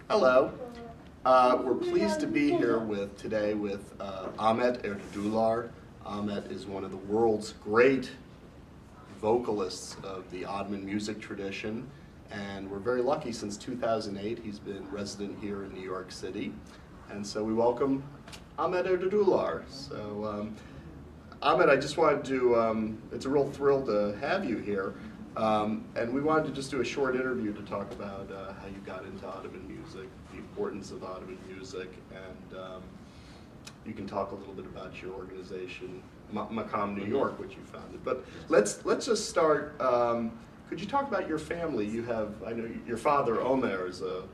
Hello. We're pleased to be here today with Ahmet Erdogdular. Ahmet is one of the world's great vocalists of the Ottoman music tradition, and we're very lucky since 2008 he's been resident here in New York City. And so we welcome Ahmet Erdogdular. So Ahmet, I just wanted to, it's a real thrill to have you here. And we wanted to just do a short interview to talk about how you got into Ottoman music, the importance of Ottoman music, and you can talk a little bit about your organization, Makam New York, which you founded. But let's just start. Could you talk about your family? You have, I know your father Omer is a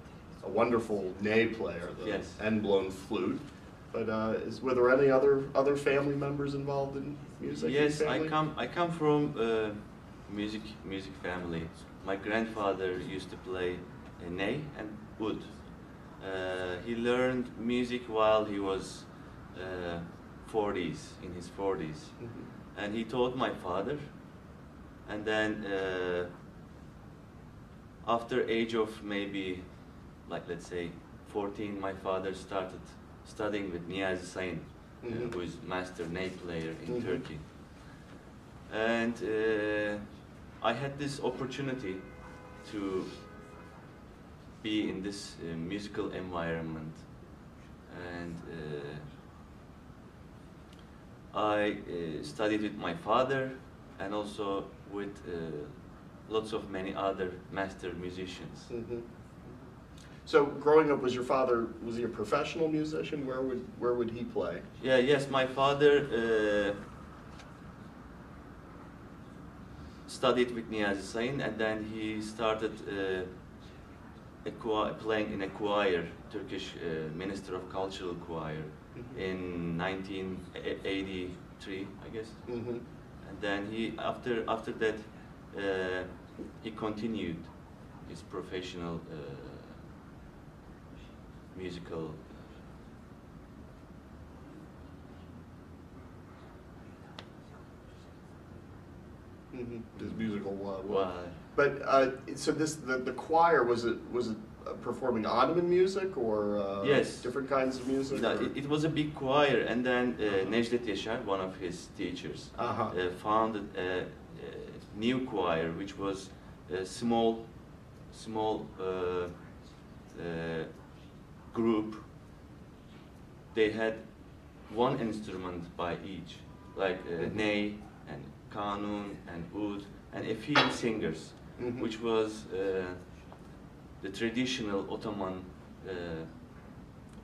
wonderful ney player, the Yes. end-blown flute. But were there any other family members involved in music? Yes, in your family? I come from music family. My grandfather used to play ney and oud. He learned music while he was 40s, in his 40s, and he taught my father. And then after age of maybe, like let's say 14, my father started studying with Niyazi Sain, who is master ney player in Turkey. And I had this opportunity to be in this musical environment, and I studied with my father and also with lots of many other master musicians. So growing up, was he a professional musician? Where would he play? Yes, my father studied with Niyazi Sain, and then he started playing in a choir, Turkish Minister of Cultural Choir, in 1983, I guess. And then after that he continued his professional musical. His musical Wow. But so the choir, was it performing Ottoman music or Yes. different kinds of music? No, it was a big choir, and then Necdet Yaşar, one of his teachers, founded a new choir, which was a small group. They had one instrument by each, like ney and kanun and oud, and a few singers, which was the traditional Ottoman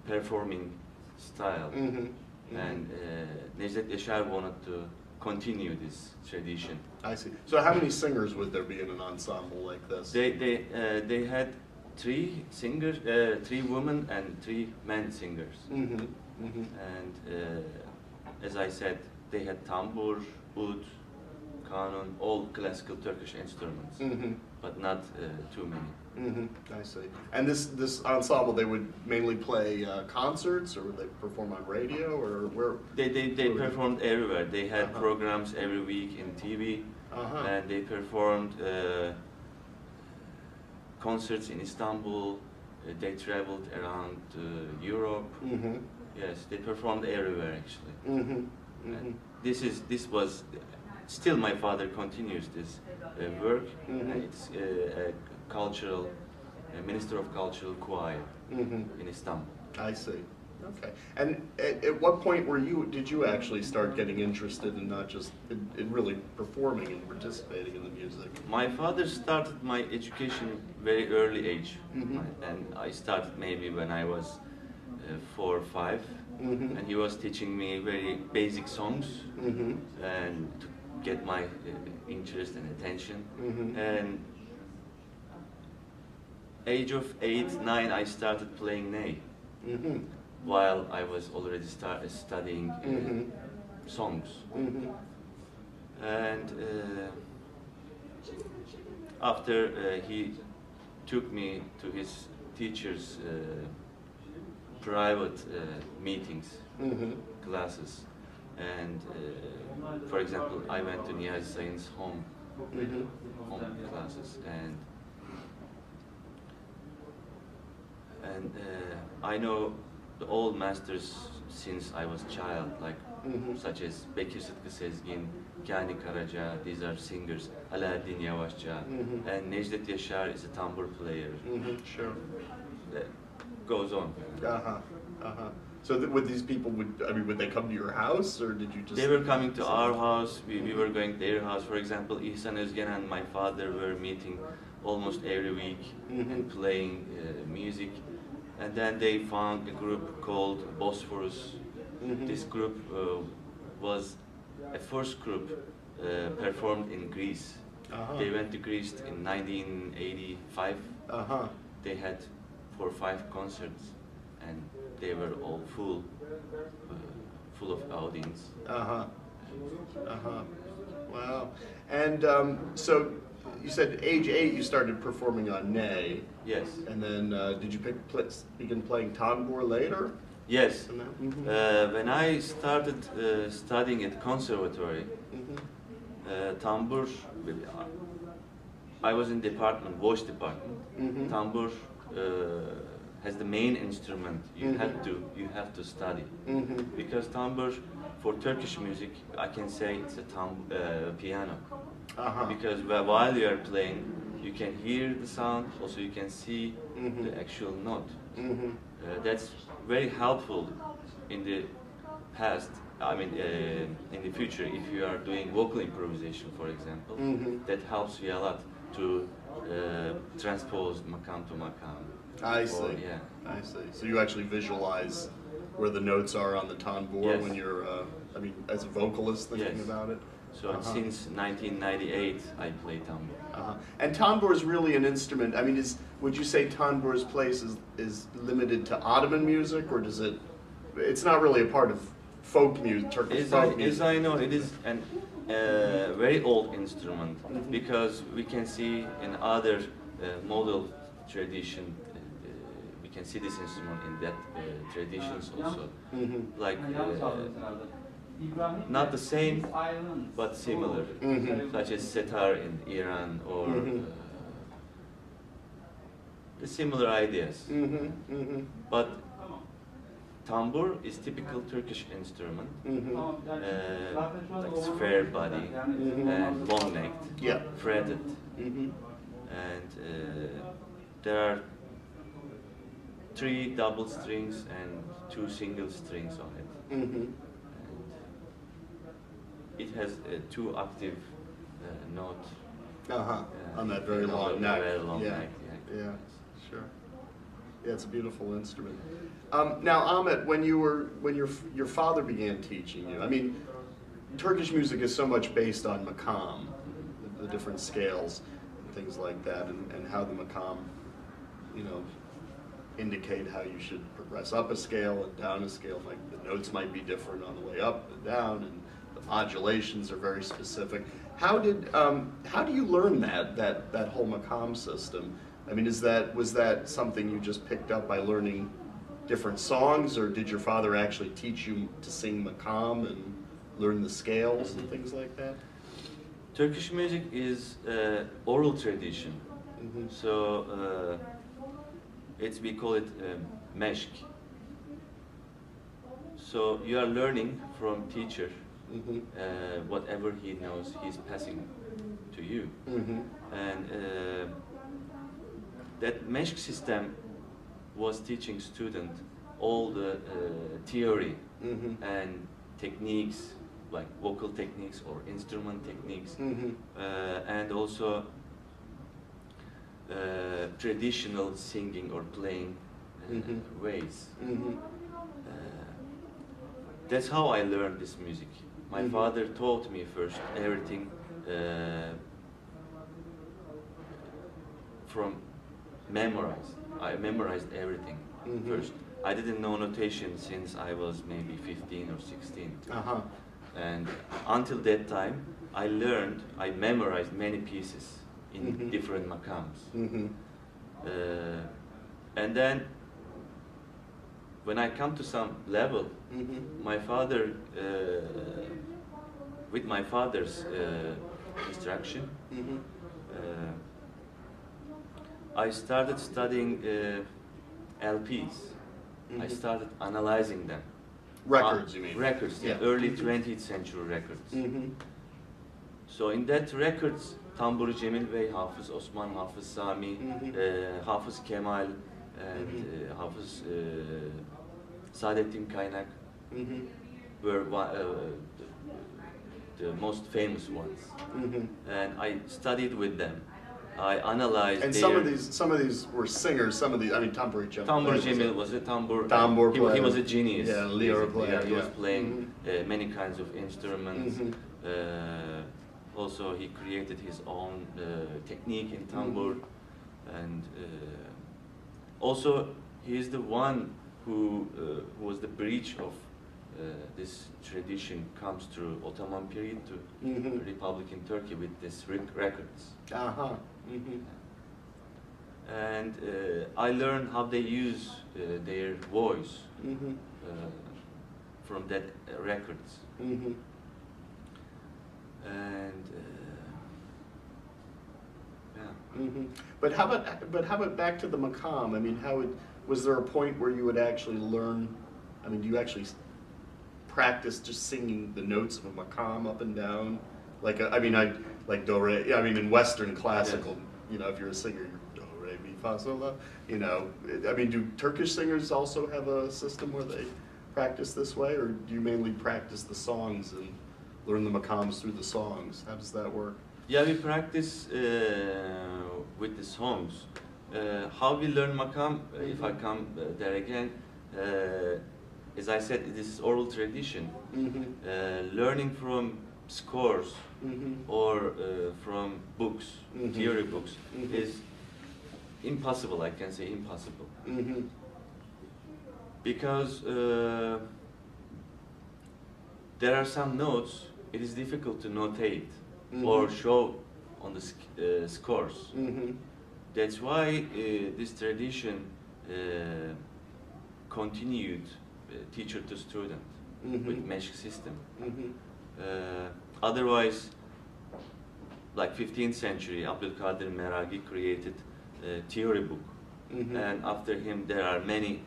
performing style. And Necdet Yaşar wanted to continue this tradition. I see. So how many singers would there be in an ensemble like this? They had three singers, 3 women and 3 men singers. And as I said, they had tambur, oud, kanun, all classical Turkish instruments, but not too many. I see. And this ensemble, they would mainly play concerts, or would they perform on radio, or where? They performed everywhere. They had programs every week in TV, and they performed concerts in Istanbul. They traveled around Europe. Yes, they performed everywhere actually. And this was still, my father continues this work, and it's a cultural Minister of Cultural Choir in Istanbul. I see. Okay. And at what point did you actually start getting interested in not just in really performing and participating in the music? My father started my education very early age, and I started maybe when I was 4 or 5, and he was teaching me very basic songs and to get my interest and attention. And age of 8, 9, I started playing ney while I was already studying songs. And after he took me to his teacher's private meetings, classes, and for example, I went to Niyazi Sain's home classes, and And I know the old masters since I was child, like such as Bekir Sıtkı Sezgin, Kani Karaca, these are singers, Alaaddin Yavaşça, and Necdet Yaşar is a tambour player. Sure. That goes on. So would these people, would they come to your house, or did you just... They were coming to our house, we were going to their house. For example, İhsan Özgen and my father were meeting almost every week and playing music. And then they found a group called Bosphorus. This group was a first group performed in Greece. They went to Greece in 1985. They had 4 or 5 concerts, and they were all full of audience. Wow. And so you said age 8 you started performing on ney. Yes. And then did you begin playing tambour later? Yes. When I started studying at conservatory, tambour, I was in department, voice department. Tambour has the main instrument you have to study, because tambour for Turkish music, I can say it's a piano, because while you are playing you can hear the sound, also you can see the actual note. That's very helpful in the past, I mean in the future, if you are doing vocal improvisation, for example. That helps you a lot to transpose makam to makam. I see. I see. So you actually visualize where the notes are on the tambour when you're, as a vocalist thinking about it? So since 1998 I play tambour. And tambour is really an instrument. Would you say tambour's place is limited to Ottoman music, or does it's not really a part of folk music, Turkish folk music? As I know, it is a very old instrument, because we can see in other model tradition, we can see this instrument in that traditions also, like not the same but similar, such as setar in Iran, or the similar ideas. But tambour is typical Turkish instrument, like sphere body and long-necked, fretted, and there are 3 double strings and 2 single strings on it. And it has a 2 octave note. On that very long neck. Very long neck. Yeah, sure. Yeah, it's a beautiful instrument. Now, Ahmet, when your father began teaching you, Turkish music is so much based on makam, the different scales and things like that, and how the makam, indicate how you should progress up a scale and down a scale. Like the notes might be different on the way up and down, and the modulations are very specific. How do you learn that whole makam system? Was that something you just picked up by learning different songs, or did your father actually teach you to sing makam and learn the scales and things like that? Turkish music is oral tradition, so we call it meşk. So you are learning from teacher, whatever he knows, he's passing to you, and that meşk system was teaching student all the theory and techniques, like vocal techniques or instrument techniques, and also traditional singing or playing ways. That's how I learned this music. My father taught me first everything from memorize. I memorized everything first. I didn't know notation since I was maybe 15 or 16. And until that time, I memorized many pieces in different makams. And then, when I come to some level, my father, with my father's instruction, I started studying LPs. I Mhm. started analyzing them. Records, you mean? Records, yeah, Yeah. early 20th century records. Mm-hmm. So in that records, Tamburi Cemil Bey, Hafız Osman, Hafız Sami, Hafız Kemal, and Hafız Saadettin Kaynak Mm-hmm. were the most famous ones. Mm-hmm. And I studied with them. I analyzed And some of these were singers. Some of these, I mean, Tamburi Cemil. Tambur Cemil was a tambur. Tambur He player. was a genius. Yeah, lyre basically. player, Yeah, he was yeah. playing many kinds of instruments. Mhm. Also, he created his own technique in tambur, and also he is the one who was the bridge of this tradition comes through Ottoman period to Republic in Turkey with this records. Uh-huh. Mm-hmm. And I learned how they use their voice from that records. Mm-hmm. And yeah. Mm-hmm. But how about back to the maqam? I mean, was there a point where you would actually learn? I mean, do you actually practice just singing the notes of a maqam up and down? Like like do re. I mean, in Western classical, Yes. you know, if you're a singer, you're do re mi fa sol la. You know, I mean, do Turkish singers also have a system where they practice this way, or do you mainly practice the songs and learn the maqams through the songs? How does that work? Yeah, we practice with the songs. How we learn maqam, if I come there again, as I said, this is oral tradition. Learning from scores or from books, theory books, is impossible, I can say impossible. Because there are some notes, it is difficult to notate or show on the scores. That's why this tradition continued teacher to student with mesh system. Otherwise, like 15th century, Abdülkadir Meragi created a theory book, and after him there are many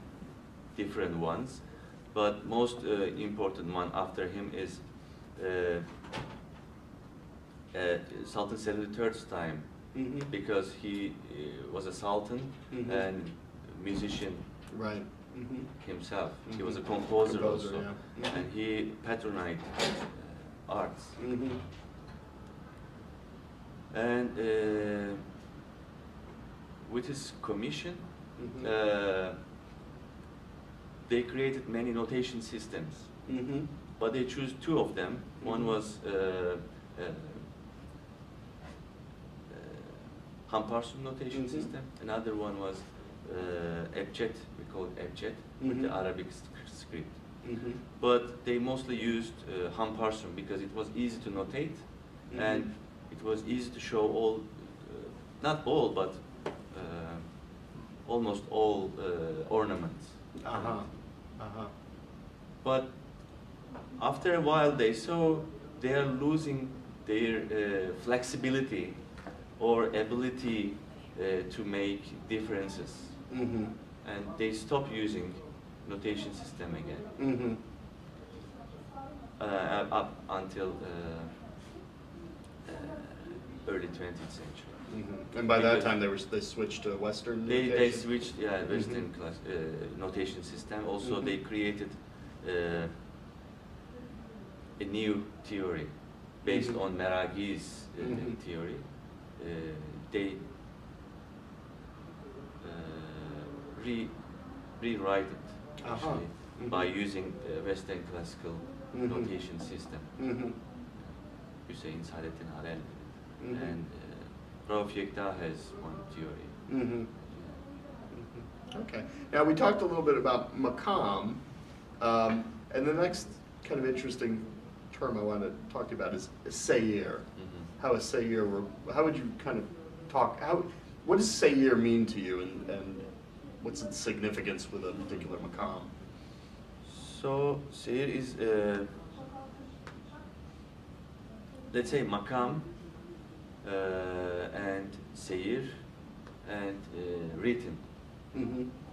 different ones, but most important one after him is Sultan Selim III's time, because he was a sultan and musician Right. himself. He was a composer also, yeah. and he patronized arts. And with his commission, they created many notation systems, but they chose two of them. One was Hamparsum notation system. Another one was Ebced, we call it Ebced, with the Arabic script. But they mostly used Hamparsum because it was easy to notate and it was easy to show all, not all, but almost all ornaments. But after a while they saw they are losing their flexibility or ability to make differences, and they stopped using notation system again up until early 20th century. And by that time they switched to Western They notation? switched, yeah, Western class notation system. Also, they created a new theory based on Meragi's theory. They rewrite it actually by using Western classical notation system. Hüseyin Saadettin Harel and Rauf Yekta has one theory. Okay. Now we talked a little bit about maqam, and the next kind of interesting term I want to talk to you about is sayir. How a sayir, how would you kind of talk, what does sayir mean to you, and what's its significance with a particular maqam? So sayir is, let's say maqam and sayir and written.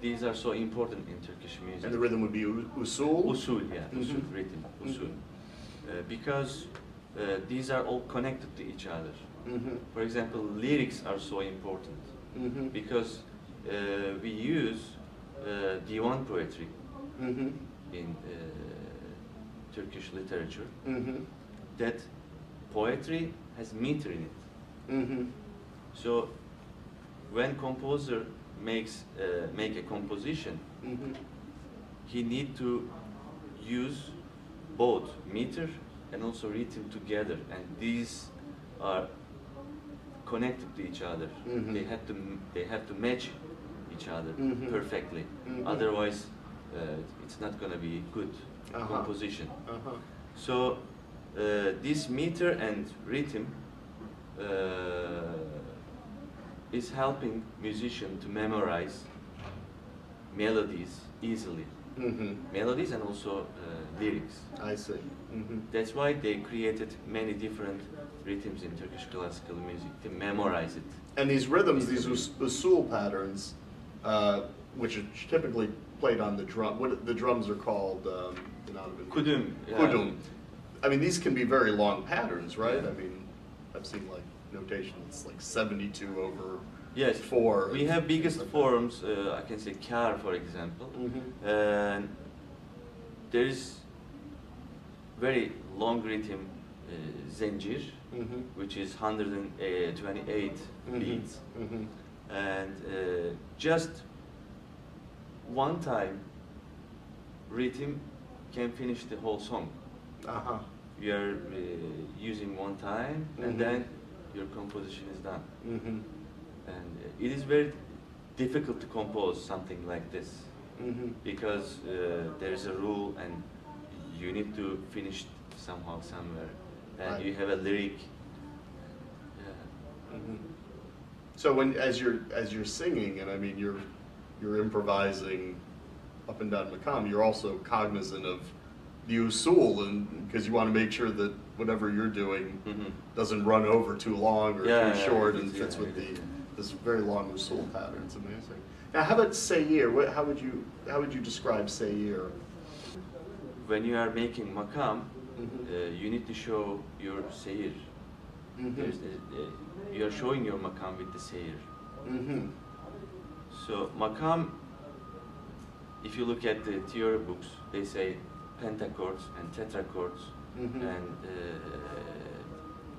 These are so important in Turkish music. And the rhythm would be usul? Usul, yeah, usul, rhythm, usul. Because these are all connected to each other. For example, lyrics are so important because we use divan poetry in Turkish literature. That poetry has meter in it. So when composer make a composition, he need to use both meter and also rhythm together, and these are connected to each other. They have to match each other perfectly. Otherwise, it's not gonna be good composition. So this meter and rhythm is helping musician to memorize melodies easily. Melodies and also lyrics. I see. That's why they created many different rhythms in Turkish classical music to memorize it. And these rhythms, these usul patterns, which are typically played on the drum, what the drums are called? Kudum. Yeah. Kudum. I mean, these can be very long patterns, right? I mean, I've seen like notation that's like 72 over Yes, 4. we have biggest forms, I can say kar, for example. And there is very long rhythm, zencir, which is 128 beats. And just one time rhythm can finish the whole song. You are using one time and then your composition is done. And it is very difficult to compose something like this because there is a rule and you need to finish somehow somewhere, and you have a lyric. So as you're singing, and I mean you're improvising up and down makam, you're also cognizant of the usul, and because you want to make sure that whatever you're doing doesn't run over too long or too short and fits with this very long usul pattern. It's amazing. Now, how about seyir? How would you describe seyir? When you are making makam, you need to show your seyir. You are showing your makam with the seyir. So makam, if you look at the theory books, they say pentachords and tetrachords and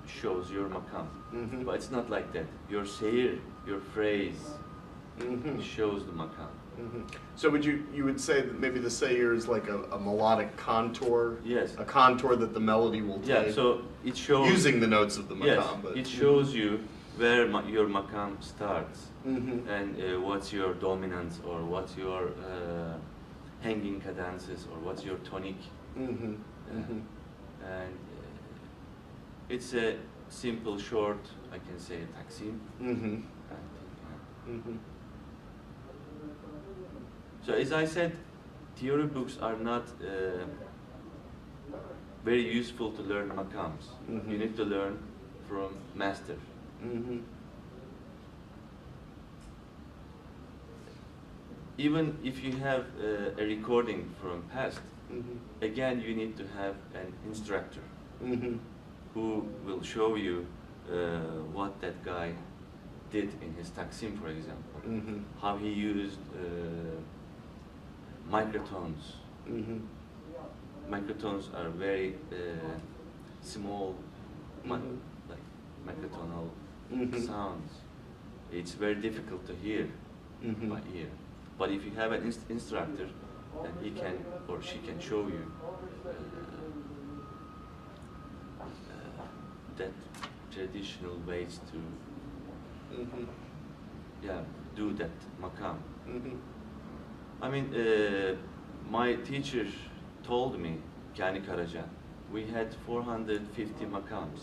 shows your makam. But it's not like that. Your seyir, your phrase, shows the makam. So you would say that maybe the seyir is like a melodic contour? Yes. A contour that the melody will take? Yeah, so it shows... Using the notes of the makam. Yes, but it shows you where your makam starts and what's your dominance or what's your hanging cadences or what's your tonic. And it's a simple, short, I can say, taksim. So as I said, theory books are not very useful to learn makams. You need to learn from master. Even if you have a recording from past, again you need to have an instructor who will show you what that guy did in his taksim, for example, how he used microtones. Microtones are very small, like microtonal sounds. It's very difficult to hear by ear. But if you have an instructor, then he can or she can show you that traditional ways to do that makam. I mean, my teacher told me, Kani Karaca, we had 450 makams,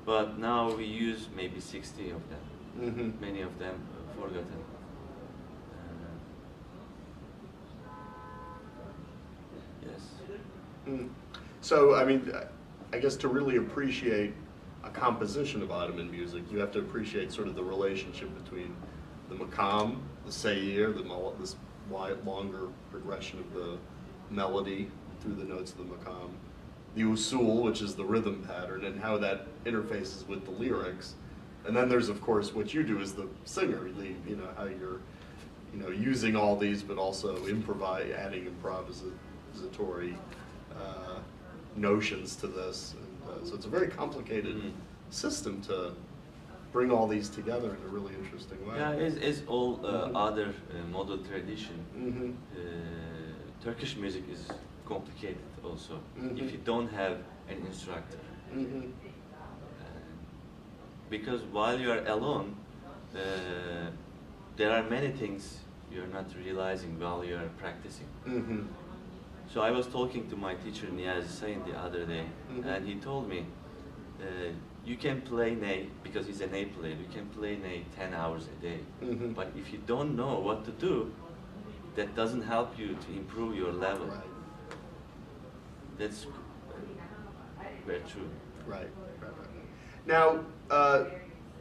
but now we use maybe 60 of them. Many of them forgotten. Yes. So, I mean, I guess to really appreciate a composition of Ottoman music, you have to appreciate sort of the relationship between the makam, the seir, this longer progression of the melody through the notes of the makam, the usul, which is the rhythm pattern, and how that interfaces with the lyrics. And then there's, of course, what you do as the singer, how you're, using all these, but also adding improvisatory notions to this. And, so it's a very complicated system to bring all these together in a really interesting way. Yeah, as all other model tradition, Turkish music is complicated also. If you don't have an instructor. Because while you are alone, there are many things you're not realizing while you are practicing. So I was talking to my teacher Niyazi Sain the other day, and he told me, you can play ney, because he's a ney player, you can play ney 10 hours a day. But if you don't know what to do, that doesn't help you to improve your level. Right. That's very true. Right. Now,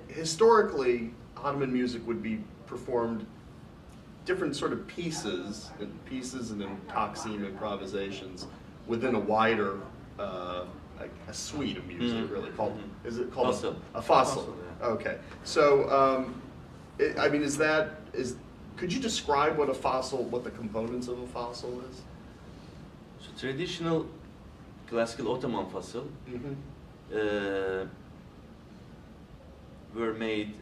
historically, Ottoman music would be performed different sort of pieces and then taksim improvisations within a wider, like a suite of music, really called. Is it called Fasıl. a fasıl? Fasıl, yeah. Okay. So, could you describe what a fasıl, what the components of a fasıl is? So traditional classical Ottoman fasıl were made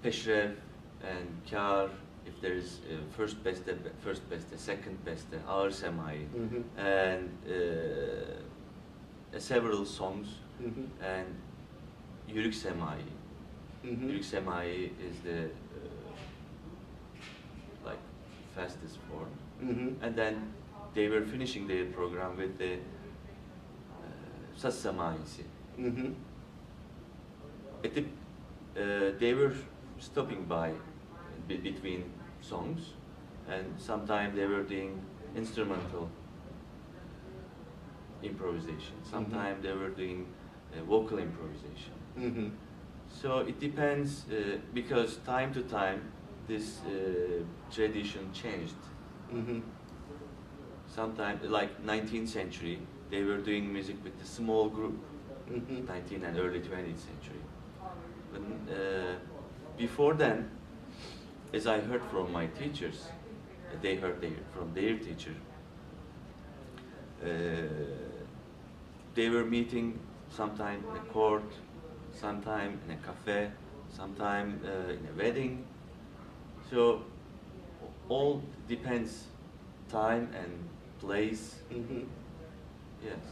peşrev and kar, if there is first beste, second beste, ağır semai, and several songs, and yürük semai. Yürük semai is the like fastest form, and then they were finishing their program with the saz semaisi. They were stopping by between songs, and sometimes they were doing instrumental improvisation. Sometimes they were doing vocal improvisation. So it depends, because time to time this tradition changed. Sometimes, like 19th century, they were doing music with a small group, 19th and early 20th century. But before then, as I heard from my teachers, they heard from their teacher, they were meeting sometime in a court, sometime in a cafe, sometime in a wedding. So all depends time and place. Yes.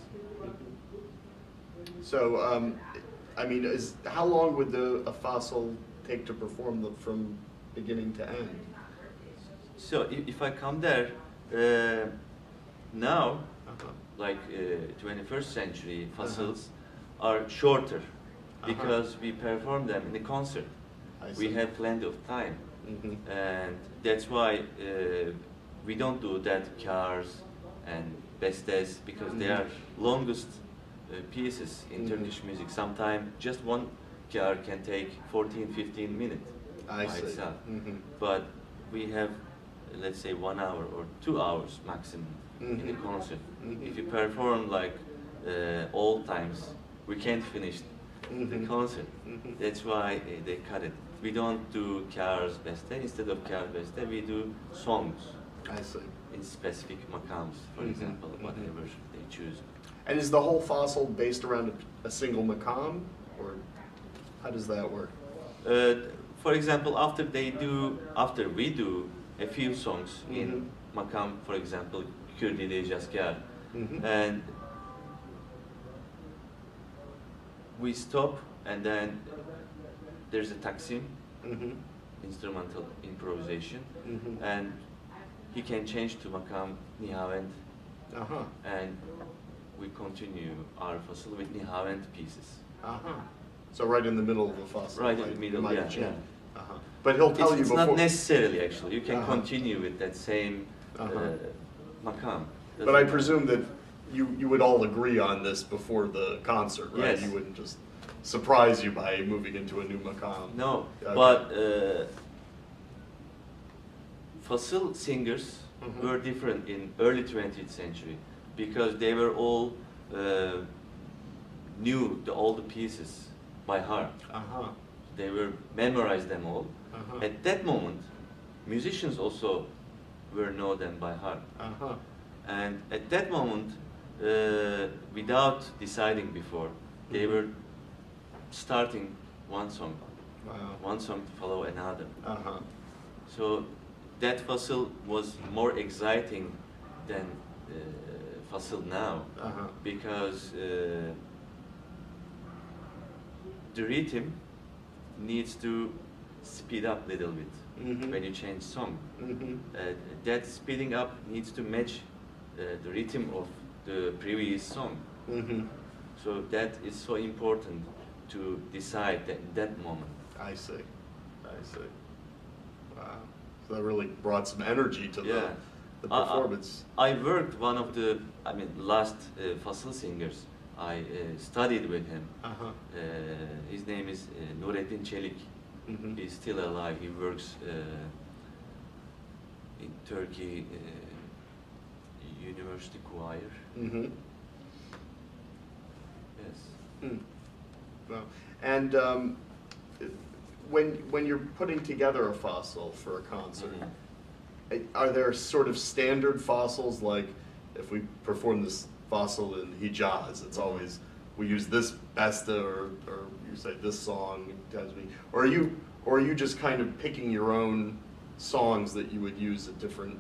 So, how long would a fasıl take to perform from beginning to end? So if I come there now, like 21st century fasıls are shorter because we perform them in the concert. We have plenty of time, and that's why we don't do that cars and bestes, because they are longest pieces in Turkish music. Sometimes just one car can take 14-15 minutes by itself. But we have, let's say, 1 hour or 2 hours maximum in the concert. If you perform like all times, we can't finish the concert. That's why they cut it. We don't do cars beste. Instead of car beste, we do songs. I see. In specific makams, for example, whatever they choose. And is the whole fasıl based around a single makam, or how does that work? For example, after we do a few songs in makam, for example, Kürdili Jaskar, and we stop, and then there's a taksim, instrumental improvisation, and he can change to makam nihavend, and we continue our fasıl with nihavend pieces. So right in the middle of the fasıl. Right in the middle, yeah. But he'll tell you it's before. Not necessarily, actually. You can continue with that same makam. But I presume that you would all agree on this before the concert, right? Yes. You wouldn't just surprise you by moving into a new maqam. No, Okay. but fossil singers Mhm. were different in early 20th century because they were all knew all the pieces by heart. Uh-huh. They were memorized them all. Uh-huh. At that moment, musicians also were know them by heart. Uh-huh. And at that moment, without deciding before, they Mhm. were starting one song Wow. to follow another. Uh-huh. So that fossil was more exciting than fossil now, Uh-huh. because the rhythm needs to speed up a little bit Mhm. when you change song. Mhm. That speeding up needs to match the rhythm of the previous song. Mhm. So that is so important to decide that in that moment. I see. I see. Wow. So that really brought some energy to Yeah. the performance. I worked one of the, last fossil singers. I studied with him. Uh-huh. His name is Nurettin Çelik. Mhm. He's still alive. He works in Turkey University Choir. Mhm. Yes. Hmm. Well, and when you're putting together a fossil for a concert, Mhm. are there sort of standard fossils, like if we perform this fossil in Hijaz, it's always we use this besta or you say this song, or are you just kind of picking your own songs that you would use at different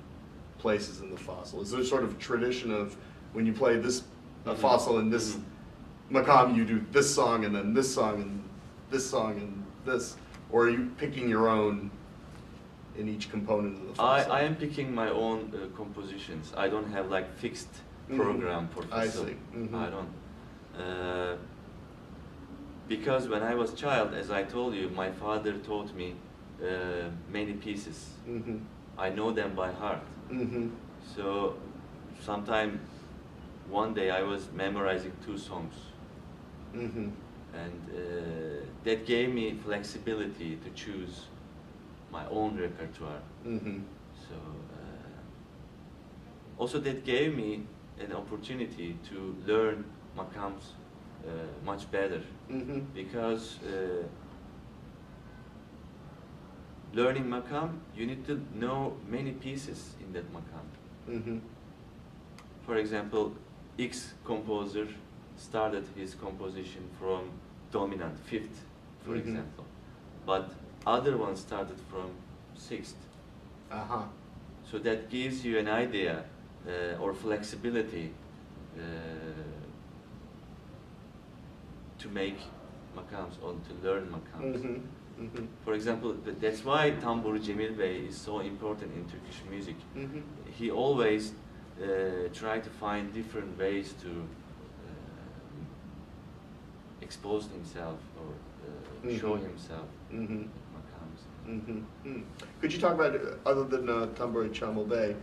places in the fossil? Is there sort of tradition of when you play this a Mhm. fossil in this Mhm. maqam, you do this song and then this song and this song and this, or are you picking your own in each component of the fossil? I am picking my own compositions. I don't have like fixed program for I fossil. see. Mhm. I don't. Because when I was child, as I told you, my father taught me many pieces. Mhm. I know them by heart. Mhm. So sometime one day I was memorizing 2 songs, Mhm. and that gave me flexibility to choose my own repertoire. Mhm. So also that gave me an opportunity to learn maqams much better, Mhm. because learning maqam, you need to know many pieces in that maqam. Mhm. For example, X composer started his composition from dominant, 5th, for Mhm. example, but other ones started from 6th. Uh-huh. So that gives you an idea or flexibility to make maqams or to learn maqams. Mhm. Mhm. For example, that's why Tamburi Cemil Bey is so important in Turkish music. Mhm. He always try to find different ways to expose himself or show Mhm. himself Mhm. in maqams. Mhm. Mm. Could you talk about, other than Tamburi Cemil Bey,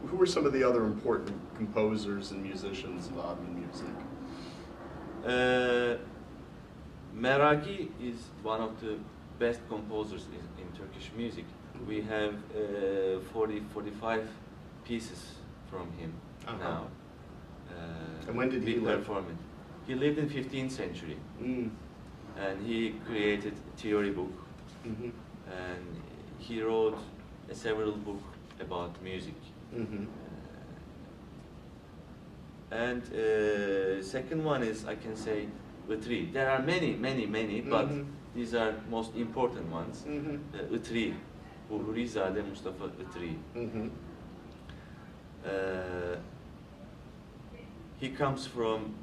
who were some of the other important composers and musicians of Ottoman music? Meragi is one of the best composers in Turkish music. We have 45 pieces from him now. And when did he we live? perform it. He lived in 15th century, Mm. and he created a theory book, Mhm. and he wrote several books about music. Mhm. And second one is, I can say, Itri. There are many, but Mhm. these are most important ones. Mhm. Itri, Hurrizade Mustafa Itri. Mhm. He comes from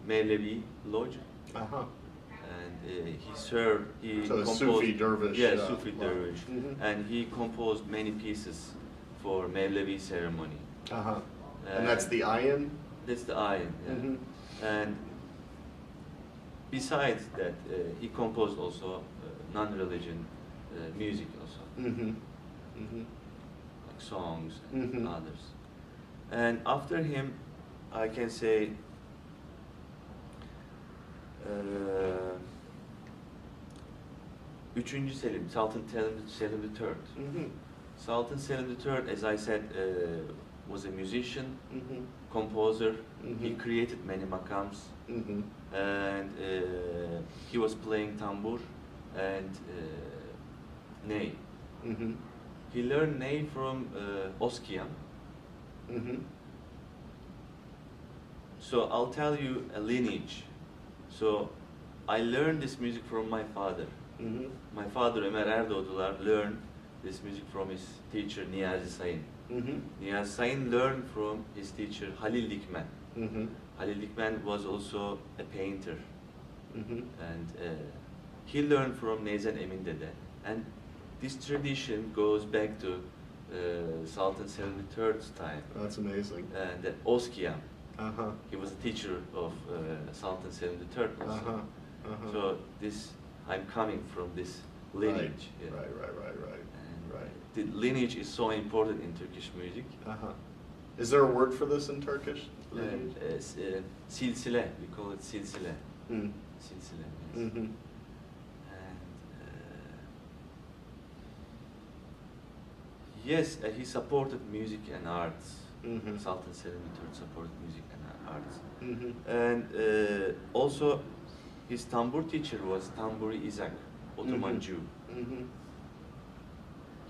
Mevlevi Lodge, Uh-huh. and he served, he So a composed, Sufi dervish. yeah, Sufi lodge. dervish, Mhm. and he composed many pieces for Mevlevi ceremony. Uh-huh. And that's the ayin? That's the ayin, yeah. Mhm. And besides that, he composed also non-religion music also, Mhm. Mhm. like songs and Mhm. others. And after him, I can say Üçüncü Selim, Sultan Selim III. Mhm. Sultan Selim III, as I said, was a musician, Mhm. composer. He Mhm. created many makams, Mhm. and he was playing tambur and ney. Mhm. He learned ney from Oskian. Mhm. So I'll tell you a lineage. So I learned this music from my father. Mhm. My father, Ahmet Erdogdular, learned this music from his teacher Niyazi Sayın. Mhm. Niyazi Sayın learned from his teacher Halil Dikmen. Mhm. Halil Dikmen was also a painter, Mhm. and he learned from Nezen Emin Dede. And this tradition goes back to Sultan Selim III's time. That's amazing. And Oskian, Uh-huh. he was a teacher of Sultan Selim III also. Uh-huh. Uh-huh. So this, I'm coming from this lineage. Right. Yeah. Right. And Right. the lineage is so important in Turkish music. Uh-huh. Is there a word for this in Turkish? Silsile, we call it silsile. Mm. Silsile. Yes. Mm-hmm. And yes, he supported music and arts. Mm-hmm. Sultan Selim III supported music and arts. Mm-hmm. And also, his tambur teacher was Tamburi Isaac, Ottoman Mhm. Jew. Mm-hmm.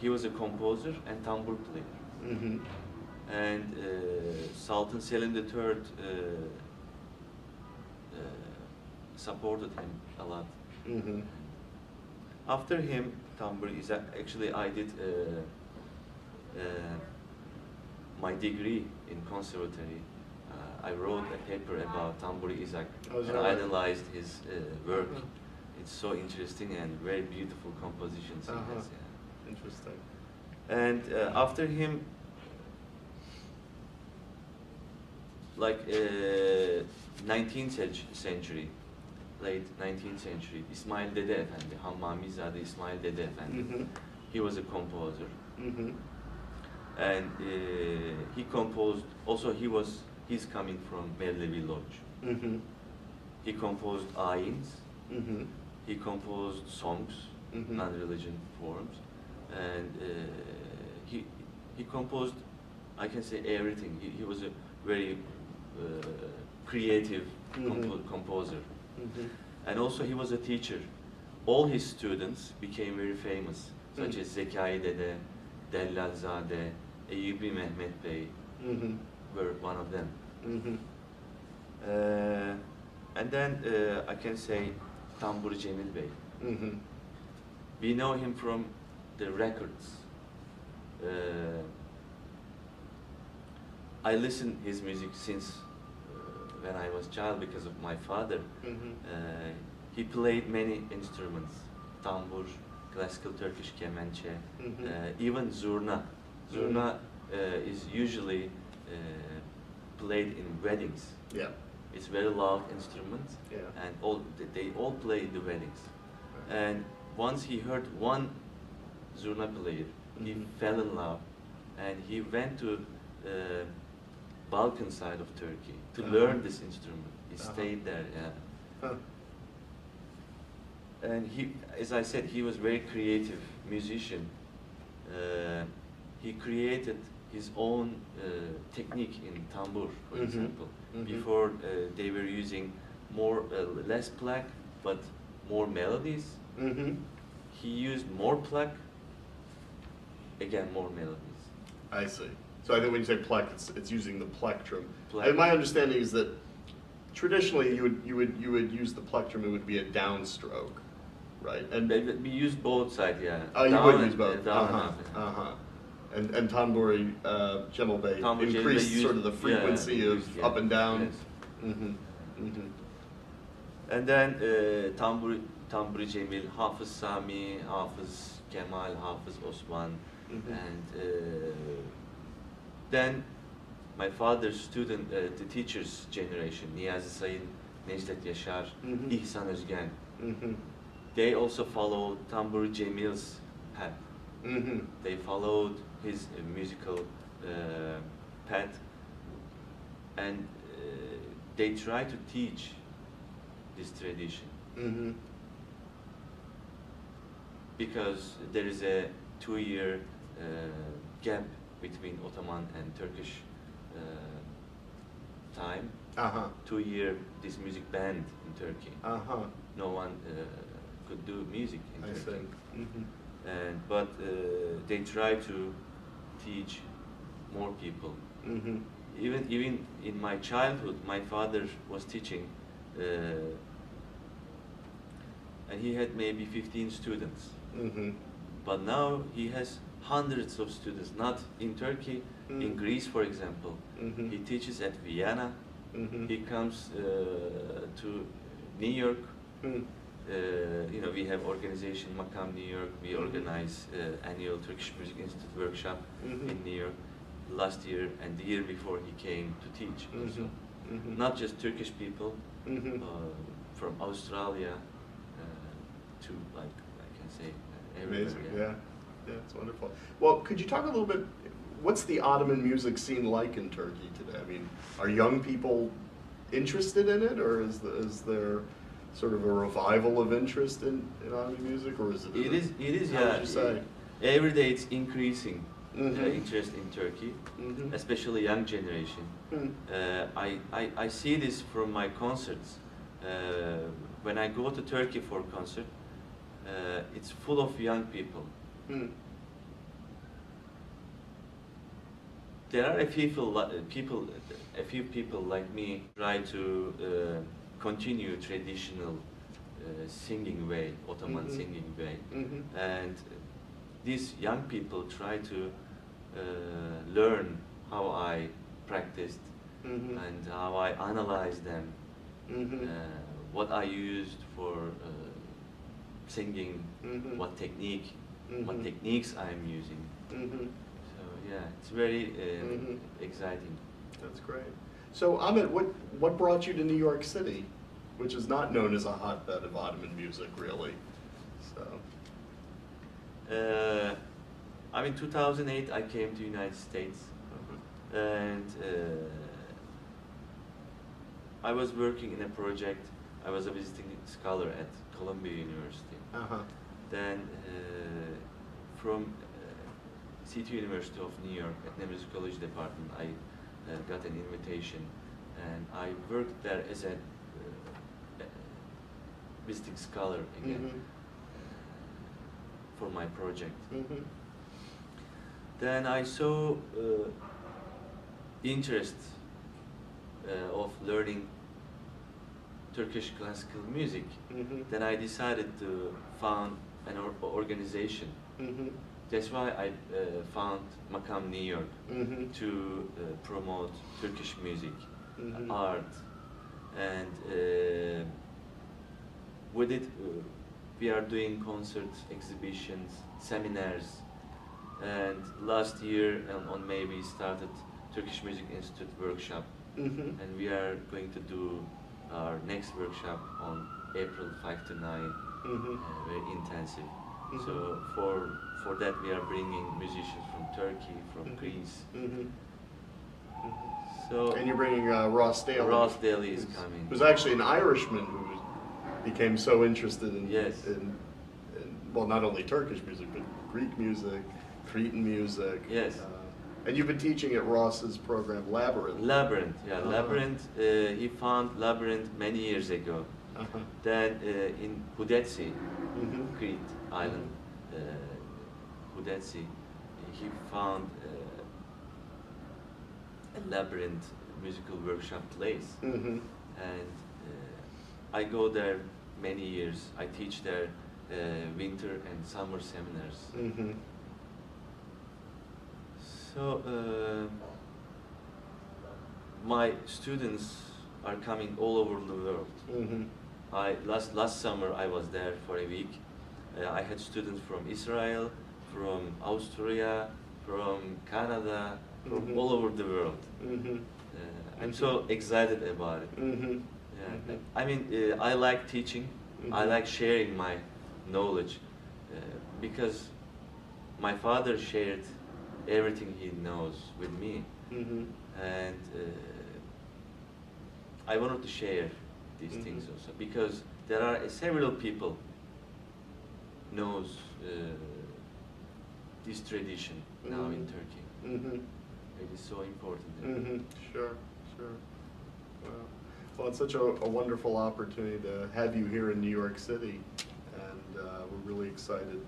He was a composer and tambur player. Mm-hmm. And Sultan Selim III supported him a lot. Mm-hmm. After him, Tamburi Isaac, actually I did my degree in conservatory. I wrote a paper about Tamburi Isaac Oh, is and that right? analyzed his work. Uh-huh. It's so interesting and very beautiful compositions he Uh-huh. has. Yeah. Interesting. And after him, like 19th century, late 19th century, İsmail Dede Efendi, Hammamizade İsmail Dede Efendi. Mm-hmm. He was a composer, Mm-hmm. and he composed. Also, he's coming from Mevlevi Lodge. Mm-hmm. He composed ayins. Mm-hmm. He composed songs, Mhm. non-religion forms, and he composed, I can say, everything. He was a very creative composer, Mm-hmm. and also he was a teacher. All his students became very famous, such as Zekai Dede, Dellalzade, Eyyubi Mehmet Bey Mm-hmm. were one of them. Mm-hmm. And then I can say Tamburi Cemil Bey. Mm-hmm. We know him from the records. I listened his music since when I was child because of my father. Mm-hmm. He played many instruments, tambur, classical Turkish kemençe, even zurna. Zurna is usually played in weddings. Yeah. It's very loud instrument, Yeah. and they all play in the weddings. And once he heard one zurna player, he Mhm. fell in love, and he went to Balkan side of Turkey to learn this instrument. He stayed there, yeah. Huh. And he, as I said, he was very creative musician. He created his own technique in tambur, for Mhm. example. Mhm. Before they were using less plaque, but more melodies. Mm-hmm. He used more plaque, again more melodies. I see. So I think when you say plec, it's using the plectrum. Plec- And my understanding is that traditionally you would use the plectrum. It would be a downstroke, right? And We used both sides, yeah. oh, you Down would and- use both. down and Uh-huh. up, yeah. Uh-huh. And Tamburi Cemal Bey Tamburi Cemil increased Bey used- sort of the frequency yeah, of used, yeah. up and down. Yes. Mm-hmm. Mm-hmm. And then Tamburi Cemil, Hafız Sami, Hafız Kemal, Hafız Osman, Mhm. and then my father's student, the teacher's generation, Niyazi Sayın, Necdet Yaşar, Mhm. İhsan Özgen, Mm-hmm. they also followed Tamburi Cemil's path. Mm-hmm. They followed his musical path, and they try to teach this tradition. Mm-hmm. Because there is a 2-year gap between Ottoman and Turkish time. Uh-huh. 2 year this music banned in Turkey. Uh-huh. No one could do music in I Turkey. see. Mm-hmm. But they try to teach more people. Mm-hmm. Even in my childhood, my father was teaching, and he had maybe 15 students. Mm-hmm. But now he has hundreds of students, not in Turkey, in Greece, for example. Mm-hmm. He teaches at Vienna. Mm-hmm. He comes to New York. Mm-hmm. You know, we have organization Makam New York. We organize annual Turkish Music Institute workshop in New York last year, and the year before he came to teach also. Mm-hmm. Not just Turkish people, Mm-hmm. from Australia to, like I can say, everywhere. Amazing, yeah. Yeah, it's wonderful. Well, could you talk a little bit, what's the Ottoman music scene like in Turkey today? I mean, are young people interested in it, or is there sort of a revival of interest in Ottoman music, or is it? It is, how yeah. would you say? Every day it's increasing Mhm. interest in Turkey, Mhm. especially young generation. Mm. I see this from my concerts. When I go to Turkey for a concert, it's full of young people. Mm. There are a few people like me try to continue traditional singing way, Ottoman Mhm. singing way, Mhm. and these young people try to learn how I practiced Mhm. and how I analyze them, Mhm. what I used for singing, Mhm. what technique, what Mhm. techniques I'm using. Mhm. So yeah, it's very Mhm. exciting. That's great. So Ahmet, what brought you to New York City, which is not known as a hotbed of Ottoman music, really? So. In 2008 I came to United States, and I was working in a project. I was a visiting scholar at Columbia University. Uh-huh. Then from City University of New York at the musicology department, I got an invitation, and I worked there as a visiting scholar again Mhm. for my project. Mhm. Then I saw interest of learning Turkish classical music. Mhm. Then I decided to found an organization. Mhm. That's why I found Makam New York Mhm. to promote Turkish music, Mhm. art, and with it we are doing concerts, exhibitions, seminars, and last year on May we started Turkish Music Institute workshop, Mhm. and we are going to do our next workshop on April 5 to 9, Mhm. very intensive. Mhm. So for that we are bringing musicians from Turkey, from Mhm. Greece. Mhm. So And you're bringing Ross Daly. Ross Daly is who's- coming. Who's actually an Irishman who became so interested in, Yes. in well, not only Turkish music, but Greek music, Cretan music. Yes. And you've been teaching at Ross's program, Labyrinth. Labyrinth, yeah, Uh-huh. Labyrinth. He found Labyrinth many years ago. Uh-huh. Then in Hudetsi, Mhm. Crete Island, Hudetsi, he found a Labyrinth musical workshop place, Mhm. and I go there many years. I teach there winter and summer seminars. Mhm. So my students are coming all over the world. Mhm. Last summer I was there for a week. I had students from Israel, from Austria, from Canada, from Mhm. all over the world. Mhm. I'm so excited about it. Mhm. Yeah. Mhm. I mean, I like teaching. I Mhm. like sharing my knowledge because my father shared everything he knows with me, Mhm. and I wanted to share these things also, because there are several people knows this tradition now in Turkey. It is so important. Sure, sure. Well, it's such a wonderful opportunity to have you here in New York City, and we're really excited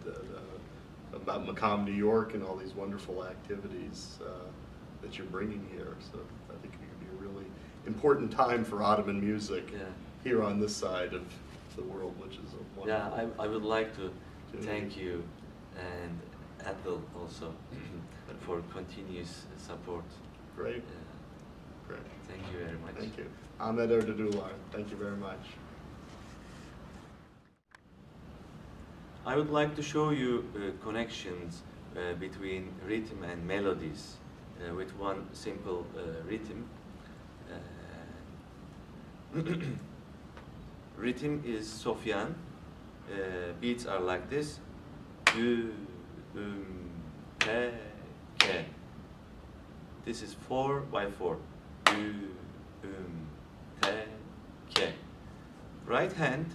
about Macam, New York, and all these wonderful activities that you're bringing here. So I think it could be a really important time for Ottoman music here on this side of the world, which is a wonderful. Yeah, I would like to thank you and Ethel also for continuous support. Great. Great. Thank you very much. Thank you. Ahmet Erdogdular, thank you very much. I would like to show you connections between rhythm and melodies with one simple rhythm. Rhythm is Sofyan. Beats are like this. Dü, te, ke. This is 4/4. Dü, te, ke. Right hand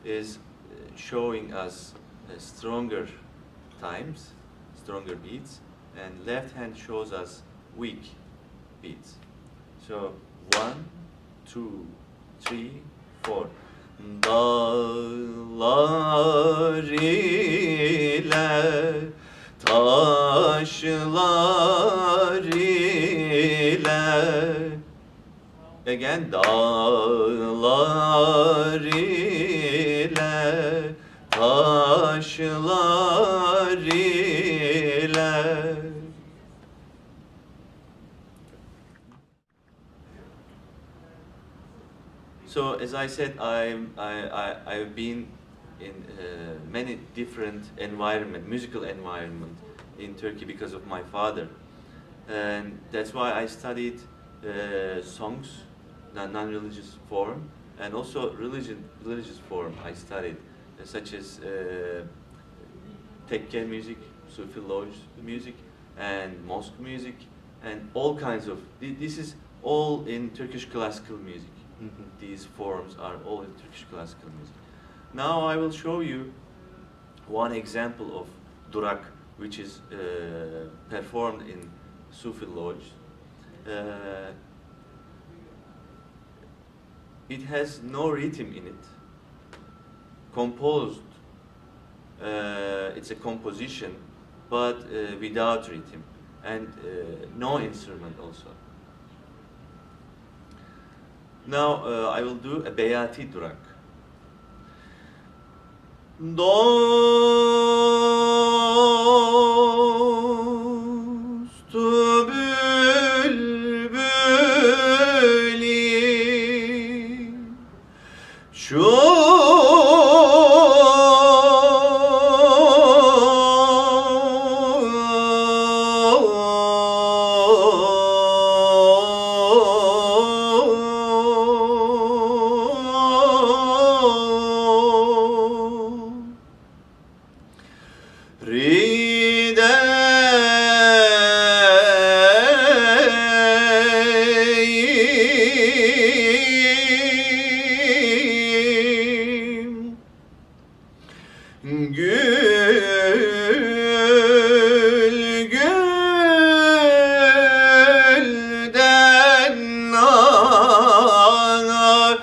is showing us stronger times, stronger beats, and left hand shows us weak beats. So 1, 2, 3, 4. Dağlar ile taşlar ile. Again, dağlar ile taşlar ile. So as I said, I've been in many different musical environment in Turkey because of my father, and that's why I studied songs, non-religious form, and also religious form. I studied such as tekke music, Sufi lodge music, and mosque music, and all kinds of. This is all in Turkish classical music. These forms are all in Turkish classical music. Now I will show you one example of durak, which is performed in Sufi lodge. It has no rhythm in it. Composed, it's a composition, but without rhythm, and no instrument also. Now I will do a Beyati durak. Dostu bülbüli Gül gülden nasibim var.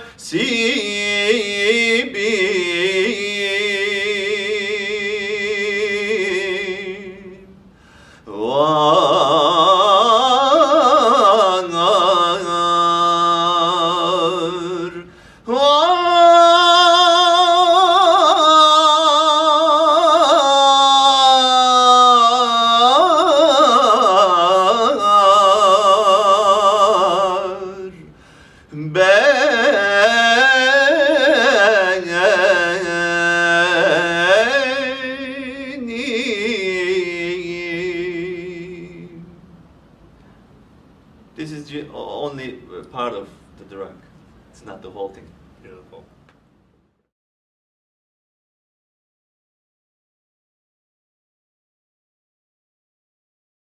This is only part of the durak. It's not the whole thing. Beautiful.